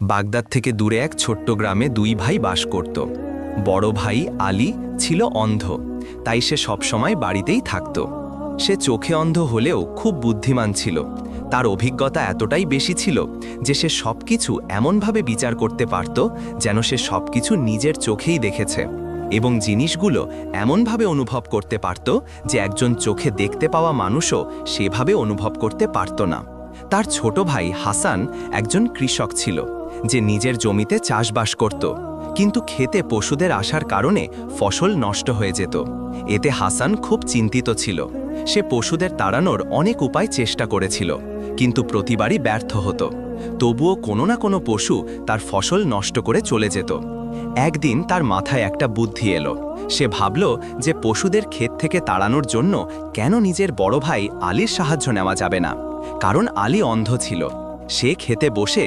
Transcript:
Baghdad থেকে দূরে এক ছোট্ট গ্রামে দুই ভাই বাস করত। বড় ভাই আলী ছিল অন্ধ, তাই সে সবসময় বাড়িতেই থাকত। সে চোখে অন্ধ হলেও খুব বুদ্ধিমান ছিল। তার অভিজ্ঞতা এতটাই বেশি ছিল যে সে সবকিছু এমনভাবে বিচার করতে পারত যেন সে সবকিছু নিজের চোখেই দেখেছে, এবং জিনিসগুলো এমনভাবে অনুভব করতে পারত যে একজন চোখে দেখতে পাওয়া মানুষও সেভাবে অনুভব করতে পারত না। তার ছোট ভাই হাসান একজন কৃষক ছিল, যে নিজের জমিতে চাষবাস করত, কিন্তু খেতে পশুদের আসার কারণে ফসল নষ্ট হয়ে যেত। এতে হাসান খুব চিন্তিত ছিল। সে পশুদের তাড়ানোর অনেক উপায় চেষ্টা করেছিল, কিন্তু প্রতিবারই ব্যর্থ হতো। তবুও কোনো না কোনো পশু তার ফসল নষ্ট করে চলে যেত। একদিন তার মাথায় একটা বুদ্ধি এলো। সে ভাবল যে পশুদের ক্ষেত থেকে তাড়ানোর জন্য কেন নিজের বড় ভাই আলীর সাহায্য নেওয়া যাবে না, কারণ আলী অন্ধ ছিল। সে খেতে বসে